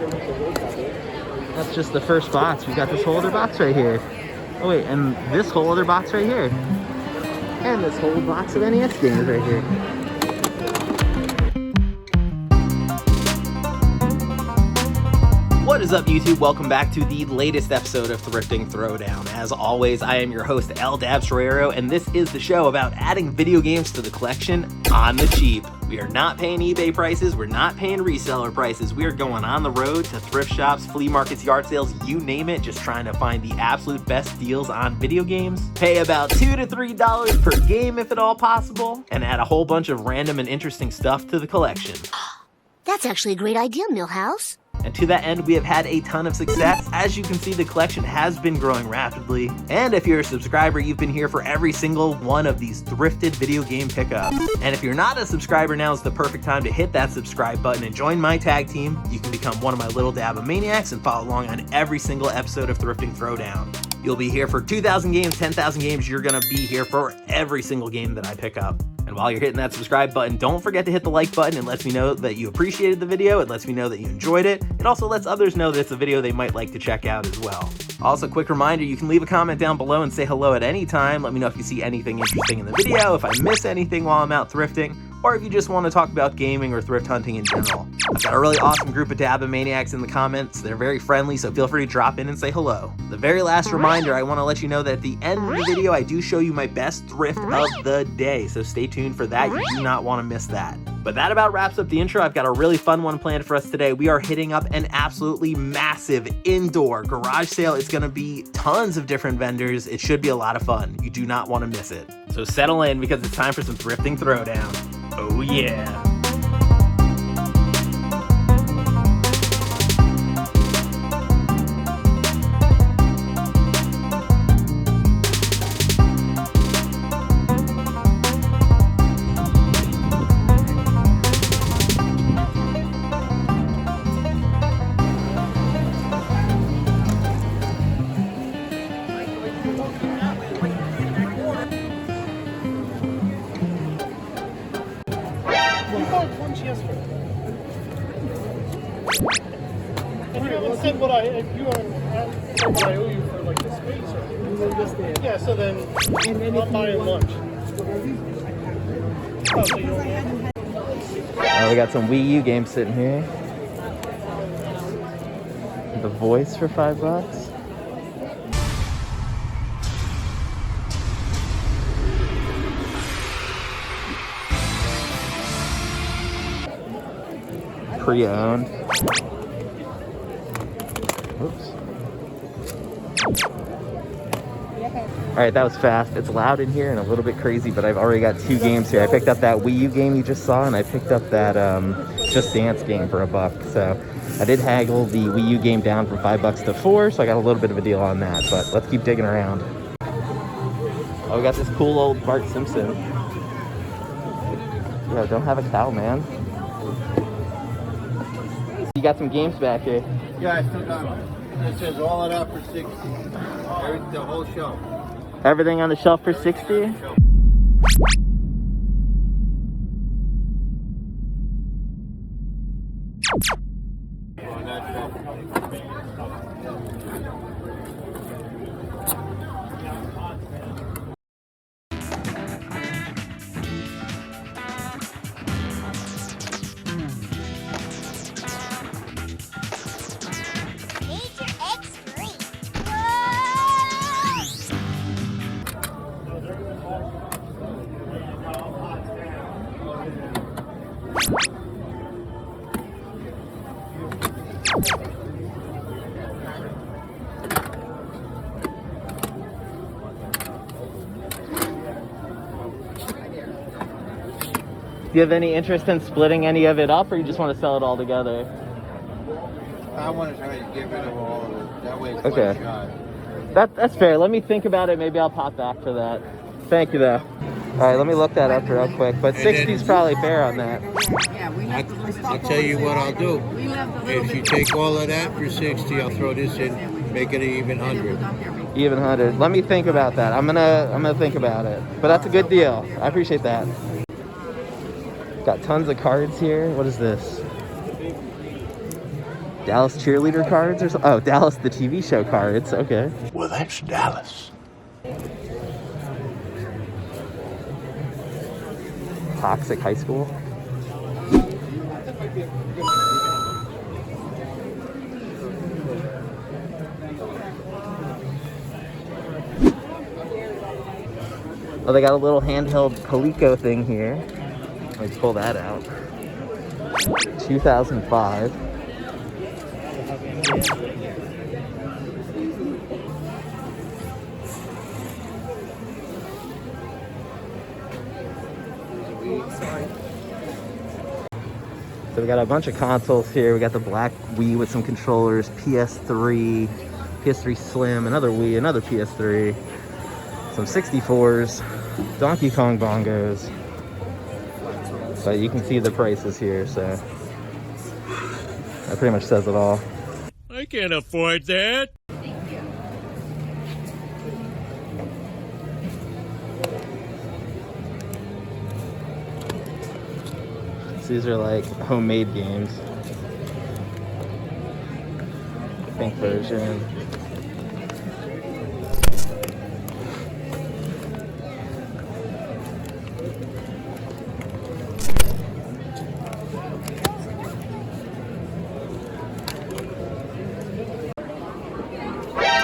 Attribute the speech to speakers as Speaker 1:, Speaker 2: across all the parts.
Speaker 1: That's just the first box. We got this whole other box right here. Oh wait, and this whole other box right here. And this whole box of NES games right here. What is up, YouTube? Welcome back to the latest episode of Thrifting Throwdown. As always, I am your host, El Dabs Ferrero, and this is the show about adding video games to the collection on the cheap. We are not paying eBay prices, we're not paying reseller prices, we are going on the road to thrift shops, flea markets, yard sales, you name it, just trying to find the absolute best deals on video games. Pay about $2 to $3 per game if at all possible, and add a whole bunch of random and interesting stuff to the collection.
Speaker 2: That's actually a great idea, Millhouse.
Speaker 1: And to that end, we have had a ton of success. As you can see, the collection has been growing rapidly. And if you're a subscriber, you've been here for every single one of these thrifted video game pickups. And if you're not a subscriber, now is the perfect time to hit that subscribe button and join my tag team. You can become one of my little Dabamaniacs and follow along on every single episode of Thrifting Throwdown. You'll be here for 2,000 games, 10,000 games. You're gonna be here for every single game that I pick up. And while you're hitting that subscribe button, don't forget to hit the like button. It lets me know that you appreciated the video. It lets me know that you enjoyed it. It also lets others know that it's a video they might like to check out as well. Also, quick reminder, you can leave a comment down below and say hello at any time. Let me know if you see anything interesting in the video, if I miss anything while I'm out thrifting, or if you just want to talk about gaming or thrift hunting in general. I've got a really awesome group of Dabamaniacs in the comments. They're very friendly, so feel free to drop in and say hello. The very last reminder, I want to let you know that at the end of the video, I do show you my best thrift of the day, so stay tuned for that. You do not want to miss that. But that about wraps up the intro. I've got a really fun one planned for us today. We are hitting up an absolutely massive indoor garage sale. It's going to be tons of different vendors. It should be a lot of fun. You do not want to miss it. So settle in because it's time for some Thrifting Throwdown. Oh yeah.
Speaker 3: What I owe you for like the space, right? Yeah, so then I'm not buying lunch. Oh, so you don't
Speaker 1: We got some Wii U games sitting here. The Voice for $5. Pre-owned. Oops. Alright, that was fast. It's loud in here and a little bit crazy, but I've already got 2 games here. I picked up that Wii U game you just saw, and I picked up that Just Dance game for $1. So I did haggle the Wii U game down from $5 to $4, so I got a little bit of a deal on that. But let's keep digging around. Oh, we got this cool old Bart Simpson. Yeah, don't have a cow, man. You got some games back here.
Speaker 4: Yeah, I still got it. It says all of that for 60. The whole shelf.
Speaker 1: Everything on the shelf for 60?
Speaker 4: On that shelf.
Speaker 1: Do you have any interest in splitting any of it up, or you just want to sell it all together?
Speaker 4: I want to try to get rid of all of it. That way it's
Speaker 1: okay.
Speaker 4: one shot.
Speaker 1: That's fair. Let me think about it. Maybe I'll pop back for that. Thank you, though. All right, let me look that up real quick. But 60 is probably fair on that.
Speaker 4: I'll tell you what I'll do. If you take all of that for 60, I'll throw this in, make it an even 100.
Speaker 1: Even 100. Let me think about that. I'm gonna think about it. But that's a good deal. I appreciate that. Got tons of cards here. What is this? Dallas cheerleader cards or something? Oh, Dallas the TV show cards. Okay.
Speaker 4: Well, that's Dallas.
Speaker 1: Toxic High School. Oh, they got a little handheld Coleco thing here. Let me pull that out. 2005. So we got a bunch of consoles here. We got the black Wii with some controllers, PS3, PS3 Slim, another Wii, another PS3, some 64s, Donkey Kong bongos. But you can see the prices here, so that pretty much says it all.
Speaker 5: I can't afford that.
Speaker 1: These are like homemade games. Pink version.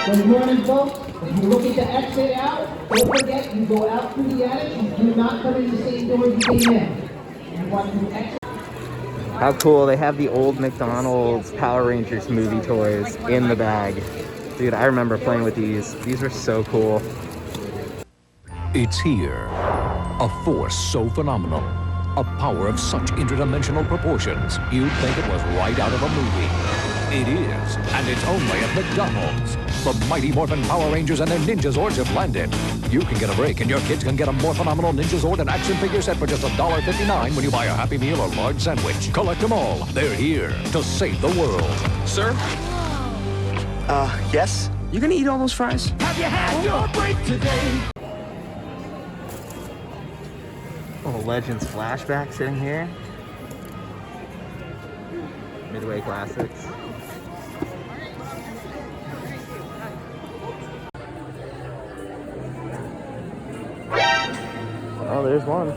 Speaker 6: Good morning, folks. If you're looking to exit out, don't forget you go out through the attic. You do not come in the same door you came in. You want to exit.
Speaker 1: How cool, they have the old McDonald's Power Rangers movie toys in the bag. Dude, I remember playing with these. These were so cool.
Speaker 7: It's here. A force so phenomenal. A power of such interdimensional proportions, you'd think it was right out of a movie. It is, and it's only at McDonald's. The Mighty Morphin Power Rangers and their Ninja Zords have landed. You can get a break, and your kids can get a more phenomenal Ninja Zord and action figure set for just $1.59 when you buy a Happy Meal or large sandwich. Collect them all. They're here to save the world.
Speaker 8: Sir? Yes? You gonna eat all those fries?
Speaker 6: Have you had your break today?
Speaker 1: Oh, Legends flashback sitting here. Midway Classics. Oh, there's one.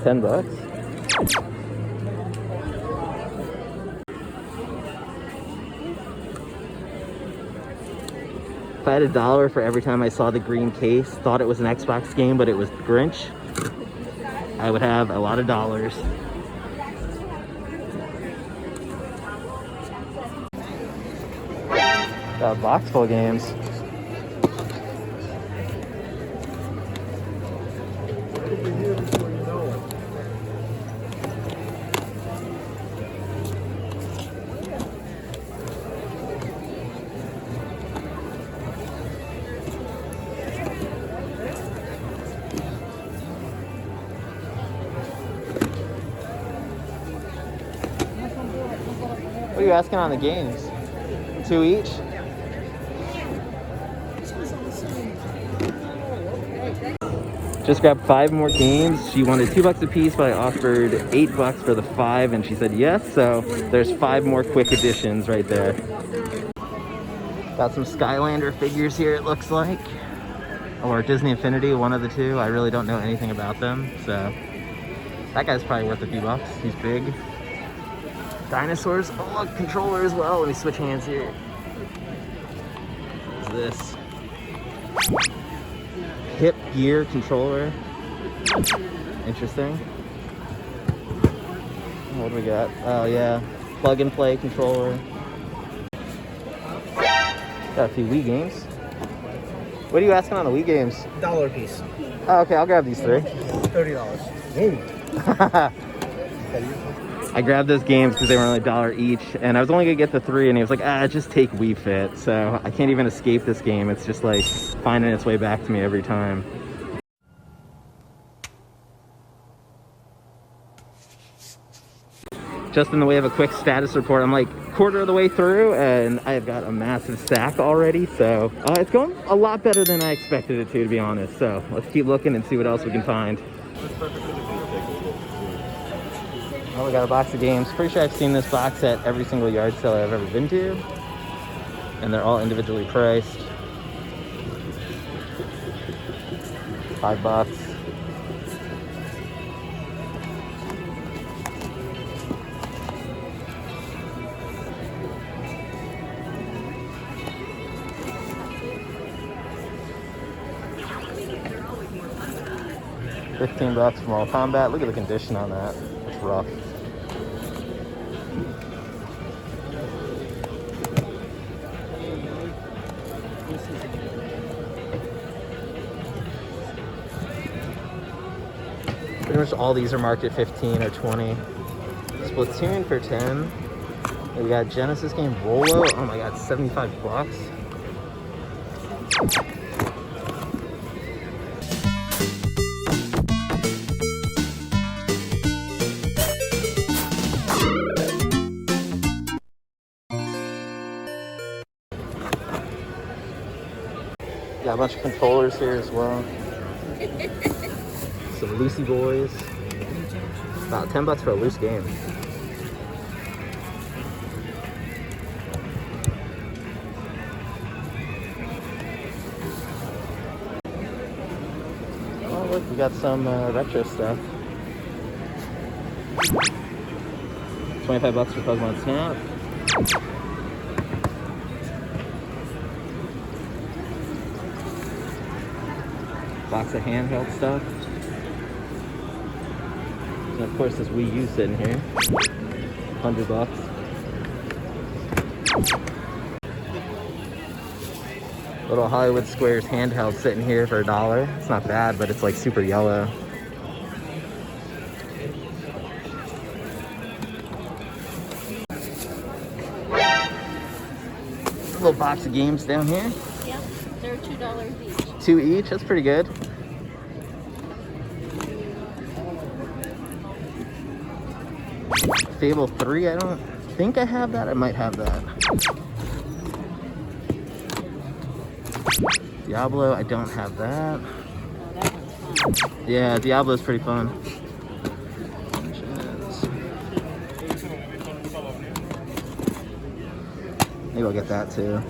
Speaker 1: $10. If I had $1 for every time I saw the green case, thought it was an Xbox game, but it was Grinch, I would have a lot of dollars. Got a box full of games. What are you asking on the games? 2 each? Just grabbed 5 more games. She wanted $2 a piece, but I offered $8 for the 5, and she said yes. So there's 5 more quick additions right there. Got some Skylander figures here, it looks like, or Disney Infinity, one of the two. I really don't know anything about them, so that guy's probably worth a few bucks. He's big. Dinosaurs. Oh look, controller as well. Let me switch hands here. What's this? Hip gear controller. Interesting. What do we got? Oh yeah, plug and play controller. Got a few Wii games. What are you asking on the Wii games?
Speaker 8: $1 a piece.
Speaker 1: Oh, okay, I'll grab these 3.
Speaker 8: $30.
Speaker 1: I grabbed those games because they were only $1 each, and I was only gonna get the 3, and he was like, just take Wii Fit. So I can't even escape this game. It's just like finding its way back to me every time. Just in the way of a quick status report, I'm like quarter of the way through, and I have got a massive stack already. So it's going a lot better than I expected it to be honest. So let's keep looking and see what else we can find. Oh, we got a box of games. Pretty sure I've seen this box at every single yard sale I've ever been to. And they're all individually priced. $5. $15 from Mortal Kombat. Look at the condition on that. It's rough. Pretty much all these are marked at 15 or 20. Splatoon for 10. We got Genesis game Rolo. Oh my god, $75. Got a bunch of controllers here as well. Some Lucy boys. About $10 for a loose game. Oh look, we got some retro stuff. $25 for Pokemon Snap. Box of handheld stuff. And of course this Wii U sitting here. $100. Little Hollywood Squares handheld sitting here for $1. It's not bad, but it's like super yellow. A little box of games down here.
Speaker 9: Yep, they're $2 each.
Speaker 1: 2 each, that's pretty good. Fable 3, I don't think I have that. I might have that. Diablo, I don't have that. Yeah, Diablo's pretty fun. Maybe I'll get that too.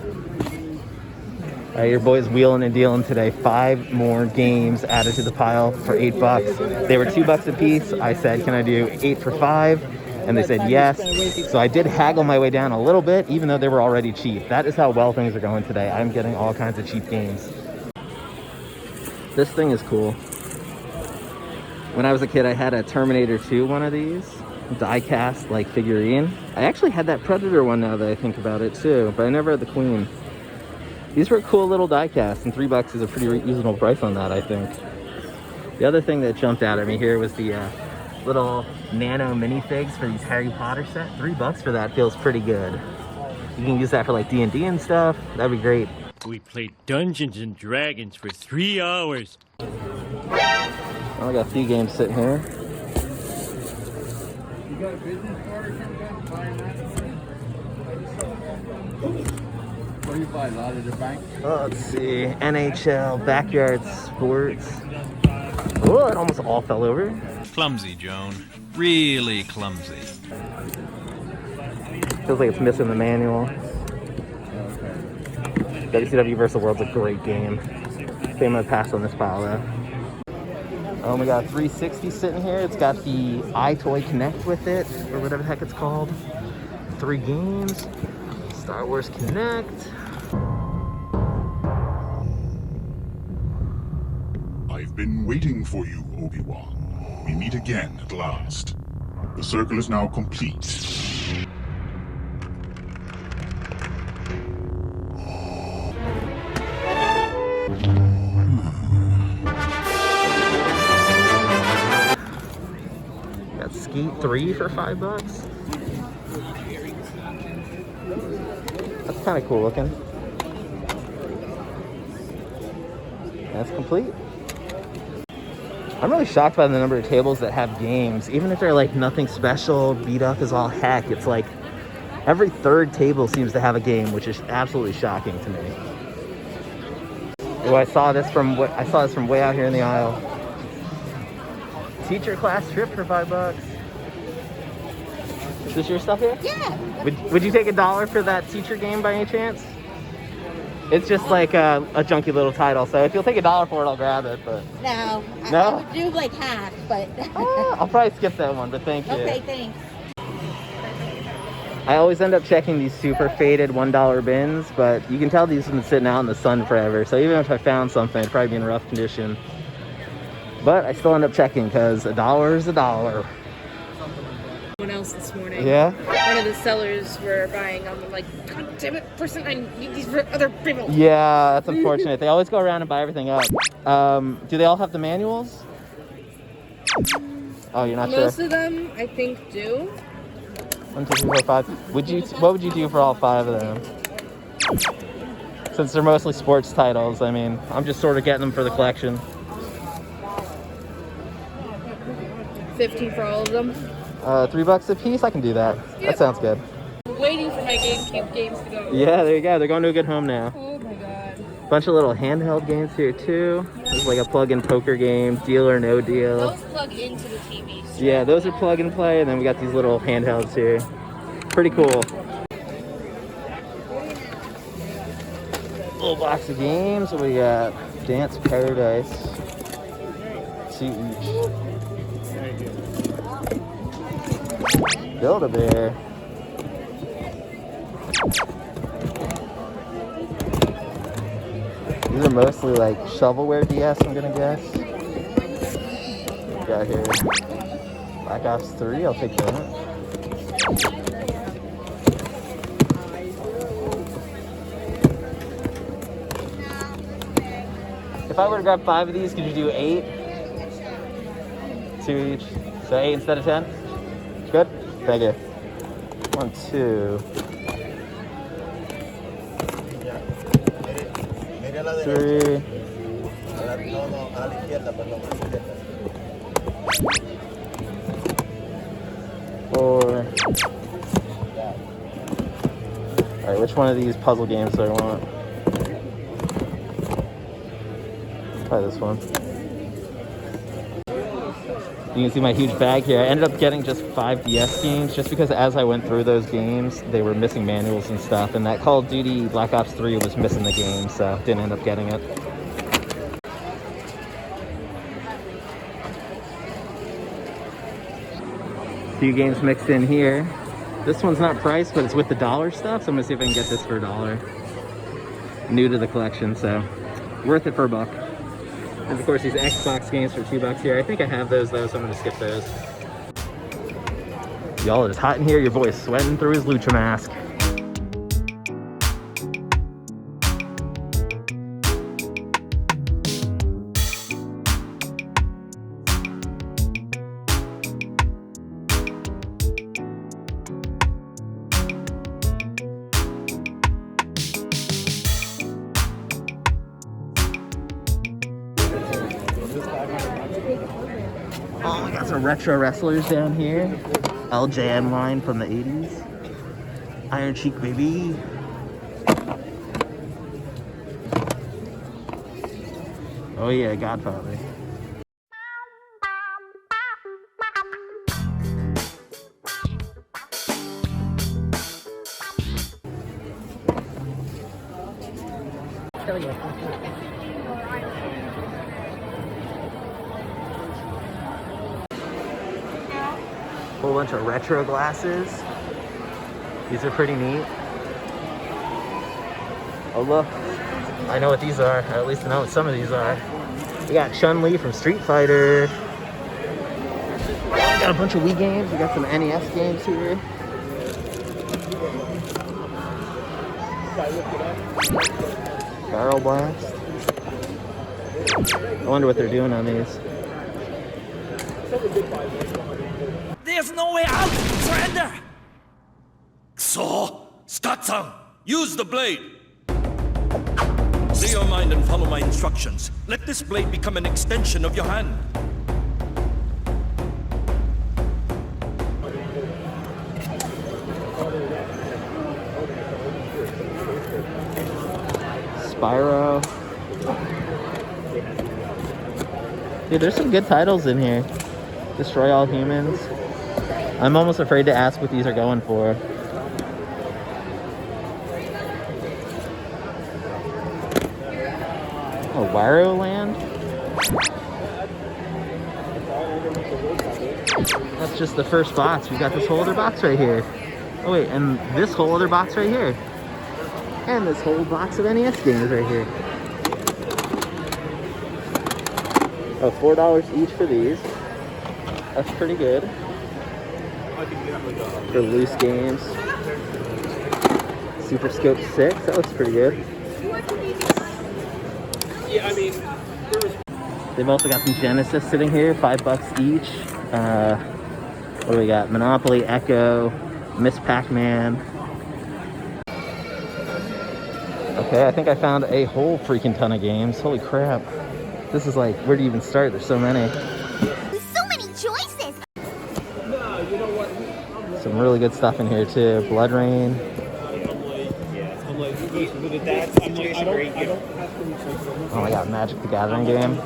Speaker 1: All right, your boy's wheeling and dealing today. 5 more games added to the pile for $8. They were $2 a piece. I said, can I do 8 for 5? And they said yes. So I did haggle my way down a little bit, even though they were already cheap. That is how well things are going today. I'm getting all kinds of cheap games. This thing is cool. When I was a kid, I had a Terminator 2 one of these. Die-cast, like, figurine. I actually had that Predator one now that I think about it, too. But I never had the Queen. These were cool little die-casts, and $3 is a pretty reasonable price on that, I think. The other thing that jumped out at me here was the little nano minifigs for these Harry Potter set. $3 for that feels pretty good. You can use that for like D&D and stuff. That'd be great.
Speaker 5: We played Dungeons and Dragons for 3 hours.
Speaker 1: Well, I got a few games sitting here.
Speaker 4: You got a business card or something? Buying that? What do you buy? A lot of the bank?
Speaker 1: Let's see. NHL, Backyard Sports. Oh, it almost all fell over.
Speaker 10: Clumsy, Joan. Really clumsy.
Speaker 1: Feels like it's missing the manual. WCW vs. the World's a great game. Okay, I'm gonna pass on this pile though. Oh, we got a 360 sitting here. It's got the iToy Connect with it, or whatever the heck it's called. 3 games. Star Wars Connect.
Speaker 11: I've been waiting for you, Obi-Wan. We meet again at last. The circle is now complete.
Speaker 1: Got Skate 3 for $5. That's kind of cool looking. That's complete. I'm really shocked by the number of tables that have games. Even if they're like nothing special, beat up as all heck, it's like every 3rd table seems to have a game, which is absolutely shocking to me. Oh, I saw this from way out here in the aisle. Teacher class trip for $5. Is your stuff here?
Speaker 9: Yeah.
Speaker 1: Would you take $1 for that teacher game by any chance? It's just like a junky little title, so if you'll take $1 for it, I'll grab it. But
Speaker 9: No.
Speaker 1: No?
Speaker 9: I would do like half, but.
Speaker 1: I'll probably skip that one, but thank you.
Speaker 9: Okay, thanks.
Speaker 1: I always end up checking these super faded $1 bins, but you can tell these have been sitting out in the sun forever. So even if I found something, it'd probably be in rough condition. But I still end up checking because $1 is $1.
Speaker 12: Someone else this morning.
Speaker 1: Yeah?
Speaker 12: One of the sellers were buying them. I'm like, God damn it, person, I need these for other people.
Speaker 1: Yeah, that's unfortunate. They always go around and buy everything up. Do they all have the manuals? Oh, you're not sure?
Speaker 12: Most of them, I think, do.
Speaker 1: 1, 2, 3, 4, 5. What would you do for all 5 of them? Since they're mostly sports titles, I mean, I'm just sort of getting them for the collection.
Speaker 12: 15 for all of them.
Speaker 1: $3 a piece? I can do that.
Speaker 12: Yep.
Speaker 1: That sounds good.
Speaker 12: Waiting for my GameCube games to go.
Speaker 1: Yeah, there you go. They're going to a good home now.
Speaker 12: Oh my god.
Speaker 1: Bunch of little handheld games here too. There's like a plug-in poker game, Deal or No Deal.
Speaker 12: Those plug into the TV.
Speaker 1: Yeah, those are plug and play, and then we got these little handhelds here. Pretty cool. Little box of games. What we got? Dance Paradise. 2 each. Build-A-Bear. These are mostly like shovelware DS, I'm gonna guess. Got here Black Ops 3, I'll take that. If I were to grab 5 of these, could you do 8? 2 each. So 8 instead of 10? Good? Thank you. 1, 2. 3. 4. Alright, which one of these puzzle games do I want? Try this one. You can see my huge bag here. I ended up getting just 5 DS games just because as I went through those games, they were missing manuals and stuff, and that Call of Duty Black Ops 3 was missing the game, so didn't end up getting it. Few games mixed in here. This one's not priced, but it's with the dollar stuff, so I'm gonna see if I can get this for $1. New to the collection, so worth it for $1. And of course these Xbox games for $2 here. I think I have those though, so I'm gonna skip those. Y'all, it's hot in here. Your boy's sweating through his lucha mask. Oh, we got some retro wrestlers down here. LJN line from the 80s. Iron Sheik, baby. Oh yeah, Godfather. Whole bunch of retro glasses. These are pretty neat. Oh look, I know what these are. Or at least I know what some of these are. We got Chun-Li from Street Fighter. We got a bunch of Wii games. We got some NES games here. Barrel Blast. I wonder what they're doing on these.
Speaker 13: There's no way out! Surrender! So, Scott-san, use the blade! Clear your mind and follow my instructions. Let this blade become an extension of your hand.
Speaker 1: Spyro. Dude, there's some good titles in here. Destroy All Humans. I'm almost afraid to ask what these are going for. Oh, Wario Land? That's just the first box. We got this whole other box right here. Oh wait, and this whole other box right here. And this whole box of NES games right here. Oh, $4 each for these. That's pretty good. For loose games. Super Scope 6, that looks pretty good.
Speaker 3: Yeah, I mean,
Speaker 1: They've also got some Genesis sitting here, $5 each. What do we got? Monopoly, Echo, Miss Pac-Man. Okay, I think I found a whole freaking ton of games. Holy crap. This is like, where do you even start? There's so many.
Speaker 2: So many choices!
Speaker 3: no, you know what?
Speaker 1: Some really good stuff in here too. Blood Rain.
Speaker 3: I'm like, I don't have to.
Speaker 1: Oh my god, Magic the Gathering game.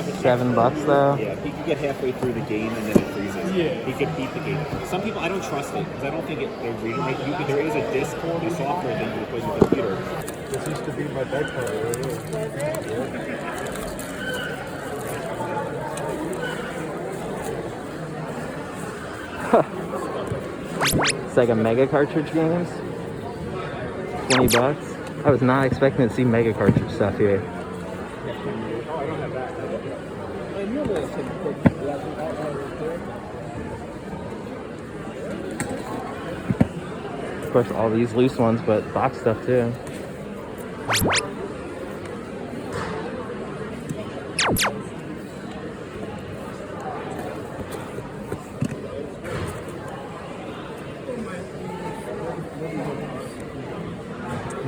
Speaker 1: $7 though.
Speaker 14: Yeah, he could get halfway through the game and then it freezes.
Speaker 3: Yeah.
Speaker 14: He could beat the game. Some people, I don't trust it because I don't think they're reading right. There is a Discord, a software that you put in your computer.
Speaker 3: This used to be my bed cover.
Speaker 1: Sega Mega Cartridge games. $20. I was not expecting to see Mega Cartridge stuff here. Of course, all these loose ones, but box stuff too.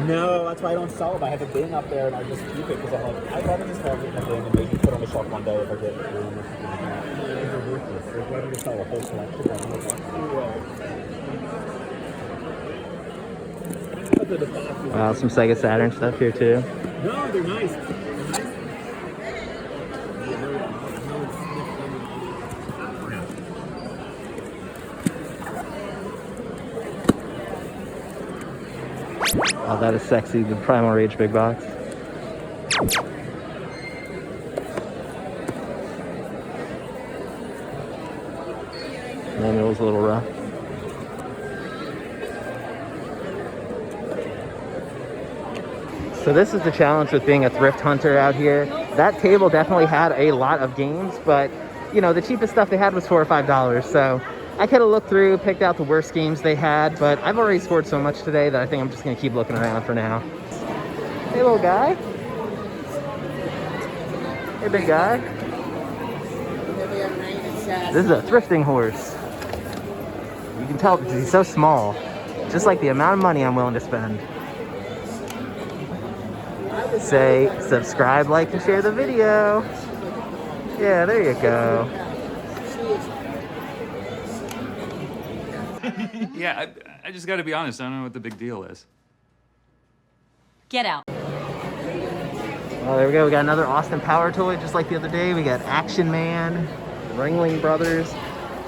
Speaker 14: No, that's why I don't sell them. I have a bin up there and I just keep it because I'm like, I'd rather just have it in a bin and maybe put on the shelf one day if I get room or something like that. I'd rather just sell a whole collection.
Speaker 1: Wow, some Sega Saturn stuff here too.
Speaker 14: No, they're nice.
Speaker 1: Oh, that is sexy. The Primal Rage big box. Manual's a little rough. So this is the challenge with being a thrift hunter out here. That table definitely had a lot of games, but you know, the cheapest stuff they had was $4 or $5. So I could have looked through, picked out the worst games they had, but I've already scored so much today that I think I'm just gonna keep looking around for now. Hey little guy. Hey big guy. This is a thrifting horse. You can tell because he's so small. Just like the amount of money I'm willing to spend. Say subscribe, like, and share the video. Yeah, there you go.
Speaker 15: Yeah, I just gotta be honest, I don't know what the big deal is.
Speaker 16: Get out.
Speaker 1: Oh, there we go. We got another Austin Power toy, just like the other day. We got Action Man, Ringling Brothers,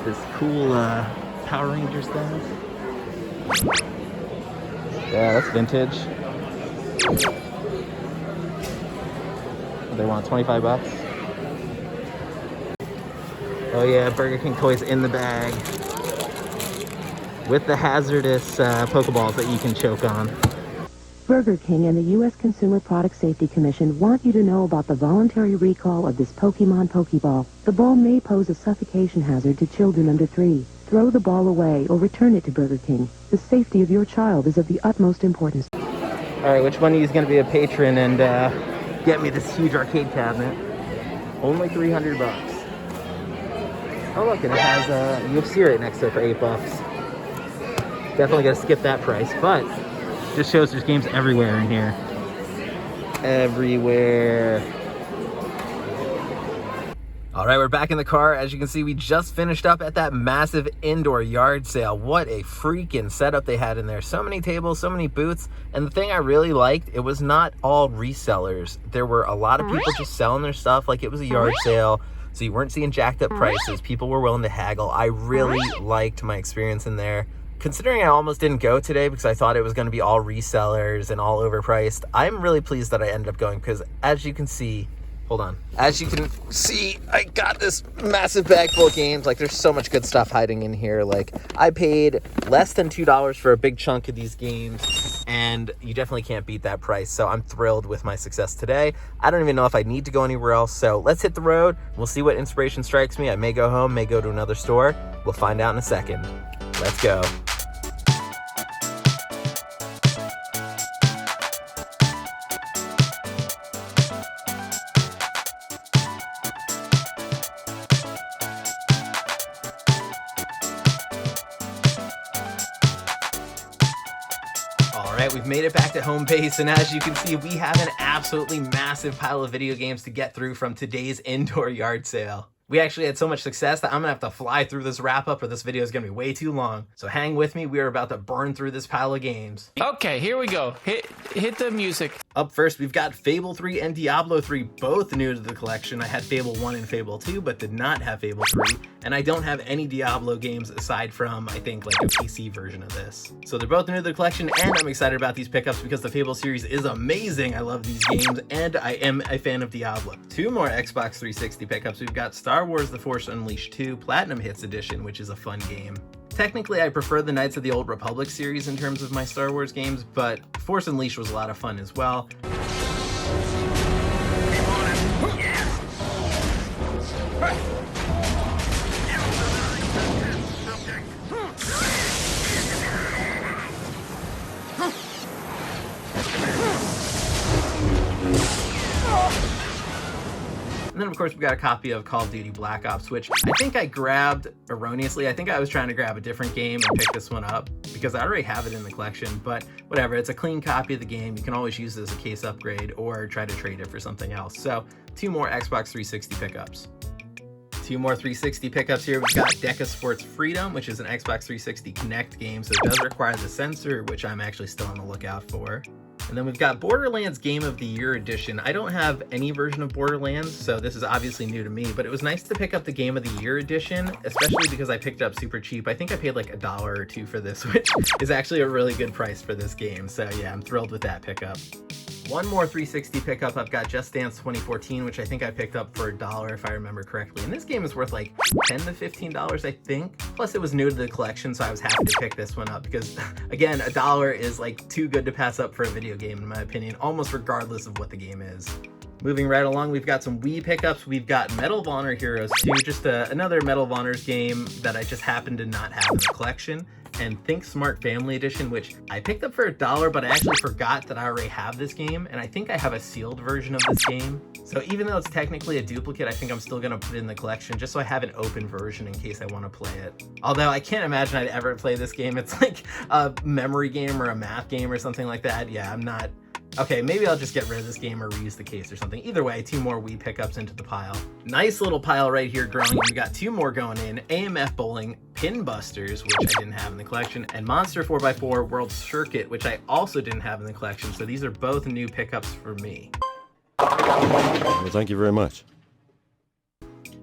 Speaker 1: this cool Power Ranger stuff. Yeah, that's vintage. They want $25. Oh yeah, Burger King toys in the bag. With the hazardous Pokeballs that you can choke on.
Speaker 17: Burger King and the U.S. Consumer Product Safety Commission want you to know about the voluntary recall of this Pokemon Pokeball. The ball may pose a suffocation hazard to children under 3. Throw the ball away or return it to Burger King. The safety of your child is of the utmost importance.
Speaker 1: All right, which one of you is going to be a patron and get me this huge arcade cabinet? Only $300. Oh look, and it has UFC right next to it for $8. Definitely got to skip that price, but just shows there's games everywhere in here. Everywhere. All right, we're back in the car. As you can see, we just finished up at that massive indoor yard sale. What a freaking setup they had in there. So many tables, so many booths. And the thing I really liked, it was not all resellers. There were a lot of people just selling their stuff like it was a yard sale. So you weren't seeing jacked up prices. People were willing to haggle. I really liked my experience in there. Considering I almost didn't go today because I thought it was going to be all resellers and all overpriced, I'm really pleased that I ended up going because as you can see, hold on. As you can see, I got this massive bag full of games. Like, there's so much good stuff hiding in here. Like, I paid less than $2 for a big chunk of these games, and you definitely can't beat that price. So I'm thrilled with my success today. I don't even know if I need to go anywhere else. So let's hit the road. We'll see what inspiration strikes me. I may go home, may go to another store. We'll find out in a second. Let's go. Alright, we've made it back to home base, and as you can see, we have an absolutely massive pile of video games to get through from today's indoor yard sale. We actually had so much success that I'm gonna have to fly through this wrap up or this video is gonna be way too long. So hang with me, we are about to burn through this pile of games.
Speaker 8: Okay, here we go. Hit the music.
Speaker 1: Up first, we've got Fable 3 and Diablo 3, both new to the collection. I had Fable 1 and Fable 2, but did not have Fable 3. And I don't have any Diablo games aside from, I think, like a PC version of this. So they're both new to the collection, and I'm excited about these pickups because the Fable series is amazing. I love these games, and I am a fan of Diablo. Two more Xbox 360 pickups. We've got Star Wars The Force Unleashed 2 Platinum Hits Edition, which is a fun game. Technically, I prefer the Knights of the Old Republic series in terms of my Star Wars games, but Force Unleashed was a lot of fun as well. And then, of course, we got a copy of Call of Duty Black Ops, which I think I grabbed erroneously. I think I was trying to grab a different game and pick this one up because I already have it in the collection, but whatever. It's a clean copy of the game. You can always use it as a case upgrade or try to trade it for something else. So, two more Xbox 360 pickups. Two more 360 pickups here. We've got Deca Sports Freedom, which is an Xbox 360 Connect game, so it does require the sensor, which I'm actually still on the lookout for. And then we've got Borderlands Game of the Year Edition. I don't have any version of Borderlands, so this is obviously new to me, but it was nice to pick up the Game of the Year Edition, especially because I picked it up super cheap. I think I paid like $1 or $2 for this, which is actually a really good price for this game. So yeah, I'm thrilled with that pickup. One more 360 pickup, I've got Just Dance 2014, which I think I picked up for $1 if I remember correctly. And this game is worth like $10 to $15, I think. Plus it was new to the collection, so I was happy to pick this one up because, again, $1 is like too good to pass up for a video game, in my opinion, almost regardless of what the game is. Moving right along, we've got some Wii pickups. We've got Medal of Honor Heroes 2, just another Medal of Honors game that I just happened to not have in the collection. And Think Smart Family Edition, which I picked up for $1, but I actually forgot that I already have this game, and I think I have a sealed version of this game. So even though it's technically a duplicate, I think I'm still gonna put it in the collection just so I have an open version in case I wanna play it. Although I can't imagine I'd ever play this game. It's like a memory game or a math game or something like that. Yeah, I'm not. Okay, maybe I'll just get rid of this game or reuse the case or something. Either way, two more Wii pickups into the pile. Nice little pile right here growing. We got two more going in. AMF Bowling, Pin Busters, which I didn't have in the collection, and Monster 4x4 World Circuit, which I also didn't have in the collection. So these are both new pickups for me.
Speaker 18: Well, thank you very much.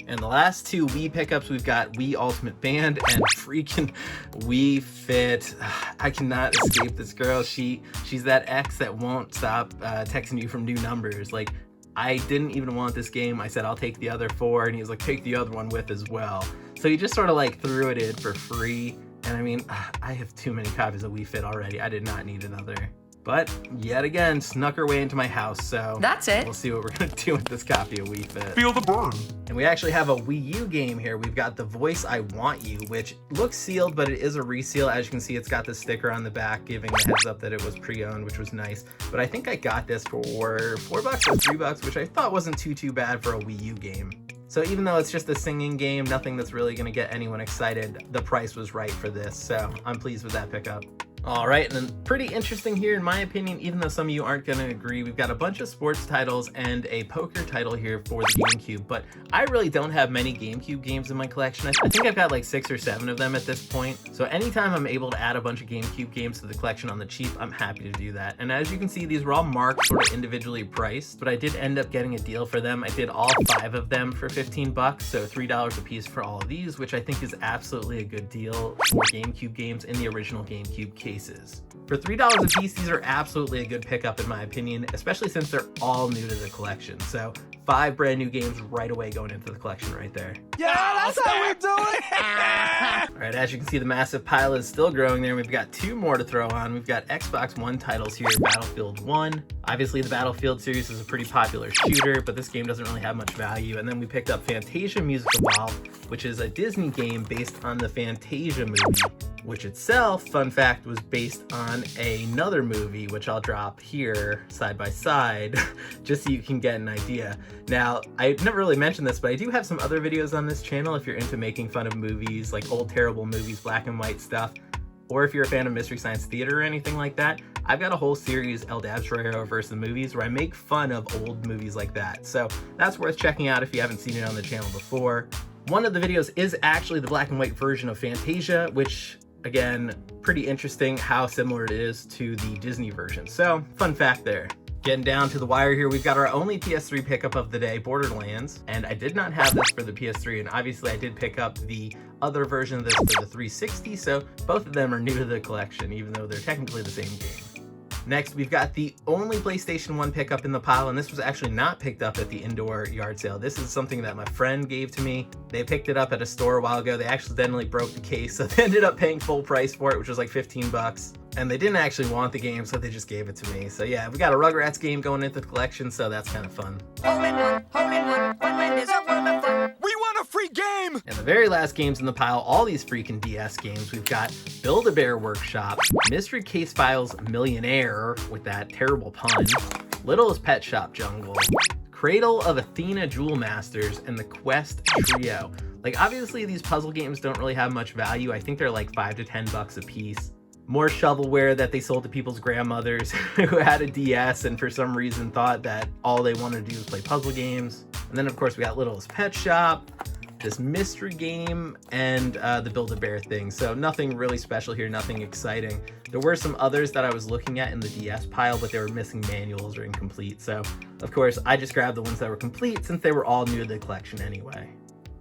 Speaker 1: And the last two Wii pickups, we've got Wii Ultimate Band and freaking Wii Fit. I cannot escape this girl. She's that ex that won't stop texting you from new numbers. Like, I didn't even want this game. I said, I'll take the other 4, and he was like, take the other one with as well. So he just sort of like threw it in for free. And I mean, I have too many copies of Wii Fit already. I did not need another. But yet again, snuck her way into my house, so
Speaker 16: that's it.
Speaker 1: We'll see what we're gonna do with this copy of Wii Fit.
Speaker 18: Feel the burn.
Speaker 1: And we actually have a Wii U game here. We've got The Voice I Want You, which looks sealed, but it is a reseal. As you can see, it's got the sticker on the back giving the heads up that it was pre-owned, which was nice. But I think I got this for $4 or $3, which I thought wasn't too bad for a Wii U game. So even though it's just a singing game, nothing that's really gonna get anyone excited, the price was right for this, so I'm pleased with that pickup. All right, and then pretty interesting here in my opinion, even though some of you aren't gonna agree, we've got a bunch of sports titles and a poker title here for the GameCube, but I really don't have many GameCube games in my collection. I think I've got like 6 or 7 of them at this point. So anytime I'm able to add a bunch of GameCube games to the collection on the cheap, I'm happy to do that. And as you can see, these were all marked sort of individually priced, but I did end up getting a deal for them. I did all 5 of them for 15 bucks, so $3 a piece for all of these, which I think is absolutely a good deal for GameCube games in the original GameCube cases. For $3 a piece, these are absolutely a good pickup in my opinion, especially since they're all new to the collection. So 5 brand new games right away going into the collection right there.
Speaker 19: Yeah, that's how we do it!
Speaker 1: All right, as you can see, the massive pile is still growing there. We've got 2 more to throw on. We've got Xbox One titles here, Battlefield 1. Obviously, the Battlefield series is a pretty popular shooter, but this game doesn't really have much value. And then we picked up Fantasia Musical Ball, which is a Disney game based on the Fantasia movie, which itself, fun fact, was based on another movie, which I'll drop here side by side, just so you can get an idea. Now, I never really mentioned this, but I do have some other videos on this channel if you're into making fun of movies, like old terrible movies, black and white stuff, or if you're a fan of Mystery Science Theater or anything like that. I've got a whole series, El Dab's Royero vs. the Movies, where I make fun of old movies like that. So that's worth checking out if you haven't seen it on the channel before. One of the videos is actually the black and white version of Fantasia, which, again, pretty interesting how similar it is to the Disney version. So, fun fact there. Getting down to the wire here, we've got our only PS3 pickup of the day, Borderlands, and I did not have this for the PS3, and obviously I did pick up the other version of this for the 360, so both of them are new to the collection, even though they're technically the same game. Next, we've got the only PlayStation 1 pickup in the pile, and this was actually not picked up at the indoor yard sale. This is something that my friend gave to me. They picked it up at a store a while ago. They accidentally broke the case, so they ended up paying full price for it, which was like 15 bucks. And they didn't actually want the game, so they just gave it to me. So yeah, we got a Rugrats game going into the collection, so that's kind of fun.
Speaker 19: We want a free game!
Speaker 1: And the very last games in the pile, all these freaking DS games, we've got Build-A-Bear Workshop, Mystery Case Files Millionaire, with that terrible pun, Littlest Pet Shop Jungle, Cradle of Athena Jewel Masters, and the Quest Trio. Like, obviously these puzzle games don't really have much value. I think they're like 5 to 10 bucks a piece. More shovelware that they sold to people's grandmothers who had a DS and for some reason thought that all they wanted to do was play puzzle games. And then of course we got Littlest Pet Shop, this mystery game, and the Build-A-Bear thing. So nothing really special here, nothing exciting. There were some others that I was looking at in the DS pile, but they were missing manuals or incomplete. So of course I just grabbed the ones that were complete since they were all new to the collection anyway.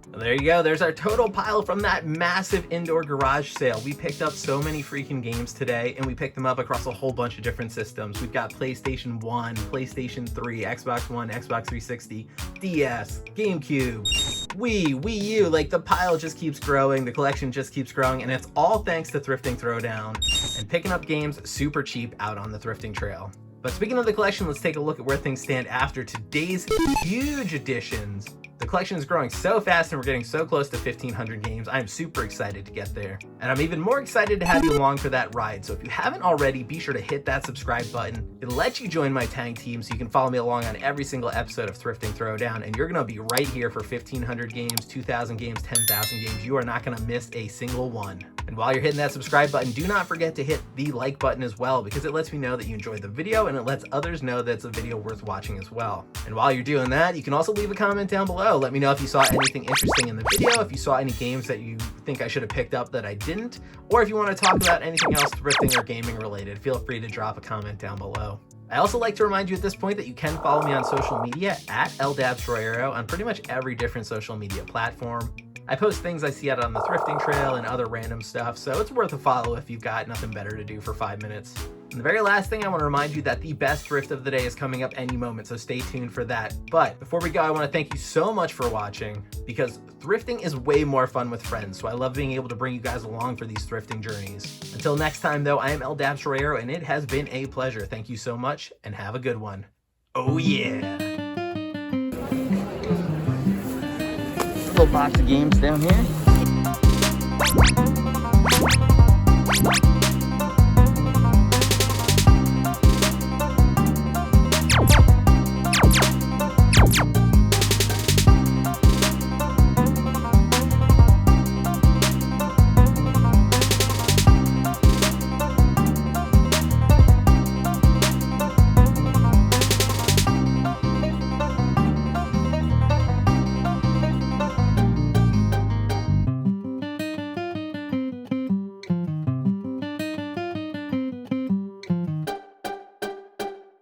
Speaker 1: Well, there you go, there's our total pile from that massive indoor garage sale. We picked up so many freaking games today, and we picked them up across a whole bunch of different systems. We've got PlayStation 1, PlayStation 3, Xbox One, Xbox 360, DS, GameCube, Wii U. Like, the pile just keeps growing, the collection just keeps growing, and it's all thanks to Thrifting Throwdown and picking up games super cheap out on the thrifting trail. But speaking of the collection, let's take a look at where things stand after today's huge additions. The collection is growing so fast and we're getting so close to 1,500 games. I'm super excited to get there. And I'm even more excited to have you along for that ride. So if you haven't already, be sure to hit that subscribe button. It'll let you join my tag team so you can follow me along on every single episode of Thrifting Throwdown. And you're gonna be right here for 1,500 games, 2,000 games, 10,000 games. You are not gonna miss a single one. And while you're hitting that subscribe button, do not forget to hit the like button as well, because it lets me know that you enjoyed the video and it lets others know that it's a video worth watching as well. And while you're doing that, you can also leave a comment down below. Let me know if you saw anything interesting in the video, if you saw any games that you think I should have picked up that I didn't, or if you want to talk about anything else thrifting or gaming related, feel free to drop a comment down below. I also like to remind you at this point that you can follow me on social media at LDabsRoyero on pretty much every different social media platform. I post things I see out on the thrifting trail and other random stuff, so it's worth a follow if you've got nothing better to do for 5 minutes. And the very last thing, I want to remind you that the best thrift of the day is coming up any moment, so stay tuned for that. But before we go, I want to thank you so much for watching, because thrifting is way more fun with friends, so I love being able to bring you guys along for these thrifting journeys. Until next time though, I am LDabsRoyero, and it has been a pleasure. Thank you so much, and have a good one. Oh yeah! Little box of games down here.